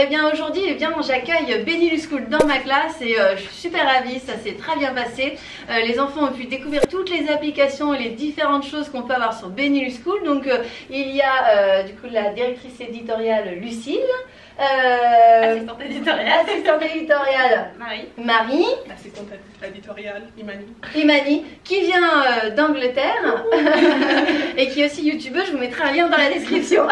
eh bien aujourd'hui, eh bien j'accueille Benilus School dans ma classe et je suis super ravie, ça s'est très bien passé. Les enfants ont pu découvrir toutes les applications et les différentes choses qu'on peut avoir sur Benilus School. Donc il y a du coup la directrice éditoriale Lucille. Assistante éditoriale Marie. Assistante éditoriale Imani qui vient d'Angleterre et qui est aussi youtubeuse. Je vous mettrai un lien dans la description.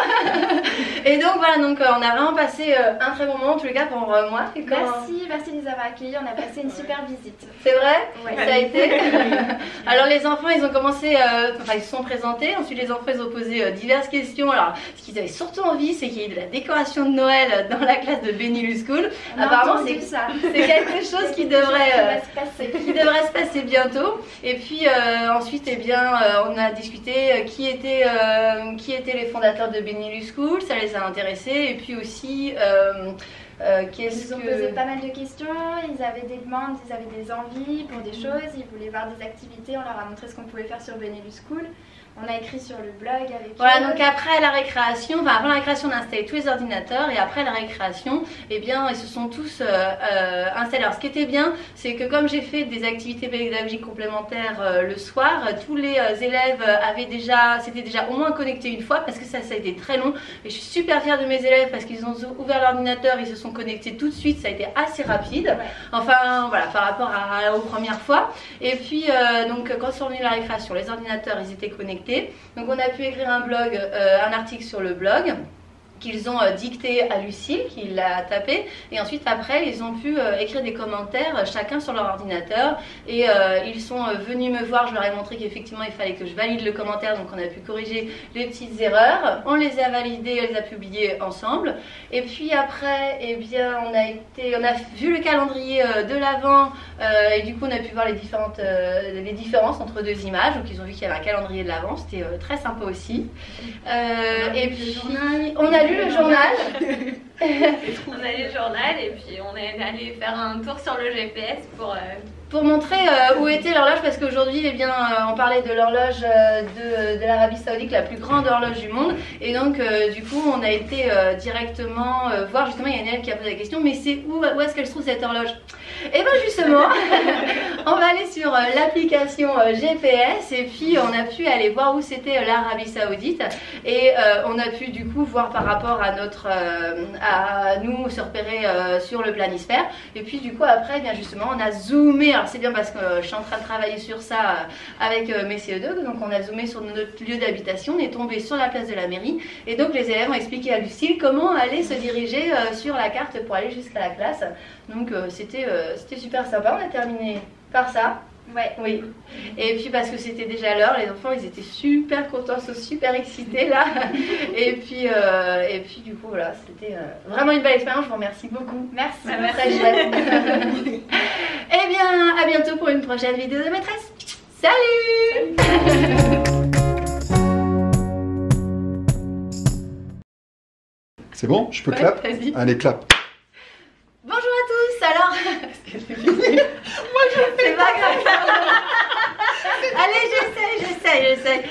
Et donc voilà, donc on a vraiment passé un très bon moment en tous les cas pour moi. Merci de nous avoir accueillis, on a passé une super visite. C'est vrai? Ouais. Ça a été. Alors les enfants ils ont commencé, enfin ils se sont présentés, ensuite les enfants ils ont posé diverses questions. Alors ce qu'ils avaient surtout envie c'est qu'il y ait de la décoration de Noël dans la classe de Benilus School. Apparemment c'est quelque chose qui devrait se passer bientôt. Et puis ensuite eh bien on a discuté qui étaient les fondateurs de Benilus School, ça les a intéressés. Et puis aussi ils ont posé pas mal de questions, ils avaient des demandes, ils avaient des envies pour des choses, ils voulaient voir des activités, on leur a montré ce qu'on pouvait faire sur Benilus School. On a écrit sur le blog avec voilà, eux. donc après la récréation, enfin avant la récréation on a installé tous les ordinateurs et après la récréation, eh bien ils se sont tous installés. Alors ce qui était bien, c'est que comme j'ai fait des activités pédagogiques complémentaires le soir, tous les élèves s'étaient déjà au moins connectés une fois parce que ça a été très long. Et je suis super fière de mes élèves parce qu'ils ont ouvert l'ordinateur, ils se sont connectés tout de suite, ça a été assez rapide. Ouais. Enfin voilà, par rapport aux premières fois. Et puis donc quand sont venus la récréation, les ordinateurs ils étaient connectés. Donc on a pu écrire un article sur le blog qu'ils ont dicté à Lucille, qui l'a tapé, et ensuite après ils ont pu écrire des commentaires chacun sur leur ordinateur et ils sont venus me voir, je leur ai montré qu'effectivement il fallait que je valide le commentaire, donc on a pu corriger les petites erreurs, on les a validées, on les a publiées ensemble. Et puis après eh bien on a vu le calendrier de l'Avent et du coup on a pu voir les différences entre deux images, donc ils ont vu qu'il y avait un calendrier de l'Avent, c'était très sympa aussi. Et puis on a lu le journal. On a lu le journal et puis on est allé faire un tour sur le GPS pour montrer où était l'horloge, parce qu'aujourd'hui eh bien on parlait de l'horloge de l'Arabie Saoudite, la plus grande horloge du monde, et donc du coup on a été directement voir, justement il y a une élève qui a posé la question, mais c'est où est-ce qu'elle se trouve cette horloge? Et bien justement on va aller sur l'application GPS et puis on a pu aller voir où c'était l'Arabie Saoudite et on a pu du coup voir par rapport à nous se repérer sur le planisphère. Et puis du coup après bien justement on a zoomé, alors c'est bien parce que je suis en train de travailler sur ça avec mes CE2, donc on a zoomé sur notre lieu d'habitation, on est tombé sur la place de la mairie et donc les élèves ont expliqué à Lucille comment aller se diriger sur la carte pour aller jusqu'à la classe. Donc c'était super sympa, on a terminé par ça. Ouais. Oui. Et puis parce que c'était déjà l'heure, les enfants ils étaient super contents, super excités là. Et puis du coup voilà, c'était vraiment une belle expérience, je vous remercie beaucoup. Merci. Très chouette. Et bien à bientôt pour une prochaine vidéo de maîtresse. Salut. C'est bon? Je peux clap? Allez, clap. Bonjour à tous, alors... Moi je fais pas grave. Allez, j'essaie.